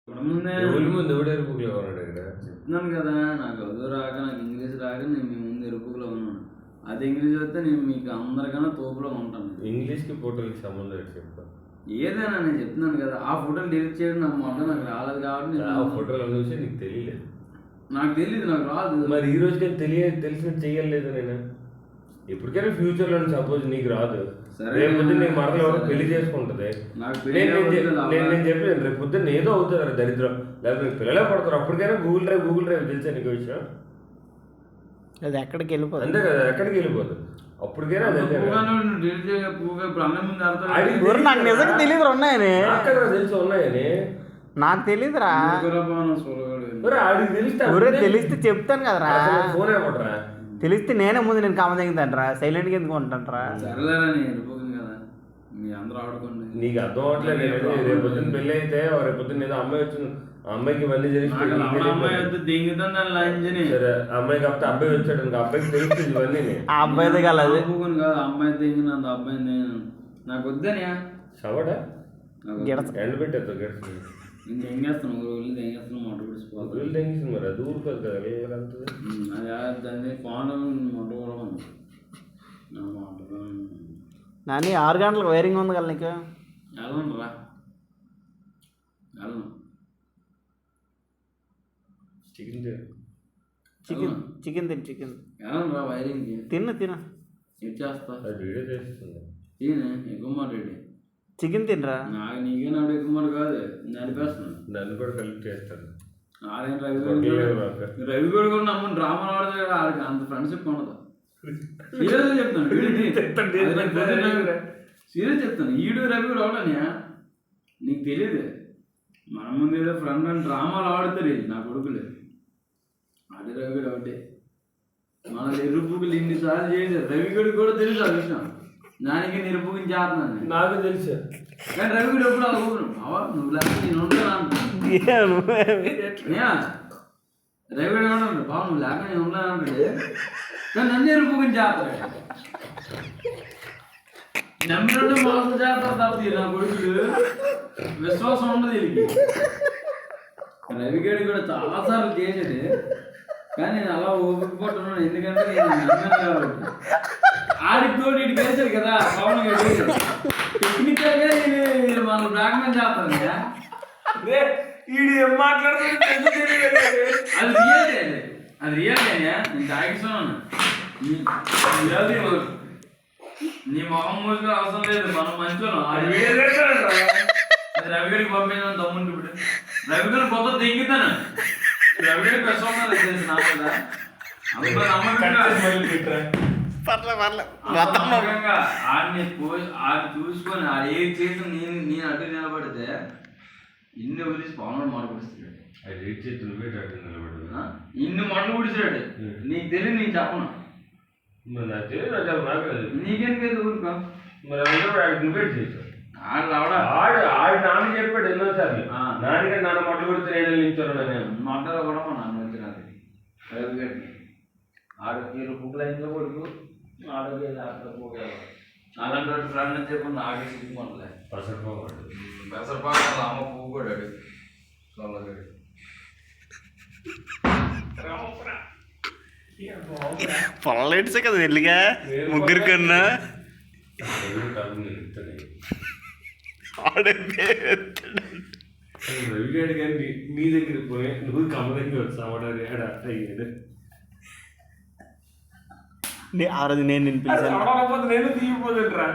ముందు ఎవడు ఎరుపుకులో ఉన్నాడు ఇక్కడ చెప్తున్నాను కదా, నాకు చదువు రాక నాకు ఇంగ్లీష్ రాక నేను మీ ముందు ఎరుపుకులో ఉన్నాను. అది ఇంగ్లీష్ వస్తే నేను మీకు అందరికన్నా తోపులో ఉంటాను. ఇంగ్లీష్కి ఫోటోలకి సంబంధం చెప్తాను. ఏదైనా నేను చెప్తున్నాను కదా, ఆ ఫోటోలు డిలీట్ చేయడం నాకు మొత్తం నాకు రాలేదు కాబట్టి ఆ ఫోటోలు చూసి నీకు తెలియలేదు. నాకు తెలియదు, నాకు రాదు. మరి ఈ రోజుకి తెలిసినట్టు చెయ్యలేదు. నేను ఎప్పటికైనా ఫ్యూచర్ లో సపోజ్ నీకు రాదు, రేపు పొద్దున్న నీకు మరల పెళ్లి చేసుకుంటది. నేను చెప్పలేదు రేపు పొద్దున్న ఏదో అవుతుంది దరిద్రం, లేకపోతే పిల్లలే పడతారు. అప్పటికైనా గూగుల్ డ్రైవ్ తెలుసా నీకు విషయం? అది ఎక్కడికి వెళ్ళిపోదు. అంతే కదా, ఎక్కడికి వెళ్ళిపోదు. అప్పటికైనా నాకు నిజంగా తెలియదు ఉన్నాయని. తెలుసు ఉన్నాయని నాకు తెలియదురా. తెలిస్తే చెప్తాను కదరా. ఫోన్ ఏమంటారా? తెలిస్తే నేనే ముందు నేను కామ తగ్గుతాంట్రా, సైలెంట్గా ఎందుకు ఉంటాంట్రా. సరేలేరా, నేను వెళ్ళిపోతుంది కదా, మీ అందరూ ఆడుకోండి. నీకు అర్థం అవట్లేదు. రేపు పొద్దున్న పెళ్ళి అయితే రేపు పొద్దున్న ఏదో అమ్మాయి వచ్చింది, అమ్మాయికి ఇవన్నీ తెలిసి అమ్మాయి సరే అమ్మాయి కాకపోతే అబ్బాయి వచ్చాడు ఇంకా అబ్బాయికి తెలుస్తుంది ఇవన్నీ. ఆ అబ్బాయిదే కాదు, అమ్మాయి తెగినంత అబ్బాయి నాకు వద్దనియా సవడా ఎండ పెట్టేస్తావు గడిచి ఇంకేం చేస్తాను, ఊళ్ళు తెగేస్తాను, మొట్ట పిడిచిపోతాను. ఊళ్ళు తెగేసింది మరి అది ఊరుకోదు కదా. అది దాన్ని ఫోన్ మొట్ట కూడా నాని 6 గంటలకు వైరింగ్ ఉంది కదా నీకు. వెళ్ళను రా, వెళ్ళను. చికెన్ వెళ్ళను రా వైరింగ్కి. తిను ఇచ్చేస్తా. వీడియో చేస్తుంది ఎక్కువ మాట చికెన్ తినరా. నాకు నీకే నాడు ఎక్కువ మాట కాదు, నడిపేస్తున్నాను. నన్ను కూడా కలిపి చేస్తాను. రవి కూడా నమ్మని డ్రామాలు ఆడదు కదా, ఆడికి అంత ఫ్రెండ్షిప్ ఉండదు. సీరియస్ చెప్తాను, సీరియస్ చెప్తాను. ఈడు రవి కూడా అవడనియా నీకు తెలియదు. మన ముందు ఏదో ఫ్రెండ్ అని డ్రామాలు ఆడుతారు నా కొడుకులు. ఆడి రవి కూడా ఒకటే. మన నిరుపుకులు ఇన్నిసార్లు చేశారు. రవి గడికి కూడా తెలుసు ఆ విషయం. దానికి నిరుపుకుని చేస్తున్నాను నాకు తెలుసు. కానీ రవి కూడా ఎప్పుడు అనుకున్నాను బావా నువ్వు లేకపోతే నేను ఉంటాను. రవి కూడా ఉంటాను బావ నువ్వు లేక నేను ఉంటాను అంటే, కానీ నన్ను నిరుపుకుని చేస్తాడు. నెంబర్ మోసం చేస్తారు తప్పది నా కొడుకులు. విశ్వాసం ఉండదు వీళ్ళకి. రవిగడి కూడా చాలాసార్లు చేసేది, కానీ నేను అలా ఊపిపోతున్నాను. ఎందుకంటే నేను నమ్మను కాబట్టి. ఆడికి తోడు ఇటు వేసాడు కదా పవన్ గడి. టెక్నికల్గా నేను మనం బ్లాక్మెయిల్ చేస్తాను. అది రియల్ నేను తాగిస్తున్నాను. నీ మొహం మూసుగా అవసరం లేదు, మనం మంచోను. అది రవిగడికి పంపించాను తమ్ముండి. ఇప్పుడు రవిగడి కొత్త దిగుతాను. రవిగడి ప్రశ్న ఆడిని చూసుకొని ఆడు ఏది చేసి నేను అడ్డు నిలబడితే ఇన్ని వదిలేసి పవన్ మాట కుడిస్తాడు. ఇన్ని మటలు కుడిచాడు. నీకు తెలియదు, నేను చెప్పను. నీకెందుకైతే ఊరుకో. ఆడు నాన్న చెప్పాడు ఎన్నోసార్లు. నాన్నగారు నాన్న మొట్టలు కొడితే 7 ఏళ్ళు నించాను. నేను మొట్టలో కూడా మా నాన్న వచ్చినది రవిగడికి. ఆడు మీరు బుక్ల ఇంట్లో కొడుకు ఆడోగే అలాంటి ఫ్రెండ్ అని చెప్పి నాకే సిగ్గుమనలే. పెసరపాడు అమ్మ పువ్వు కొడాడు సొల్లగడి. పొలలేట్సే కదా వెళ్ళిగా ముగ్గురు కన్నా రవిగాడు కానీ మీ దగ్గర పోయి నువ్వు కమ్మ దగ్గర వచ్చాడు. అయ్యాడు ఆ రోజు నేను పిలిచాను. నేను తీయపోతుంటరా.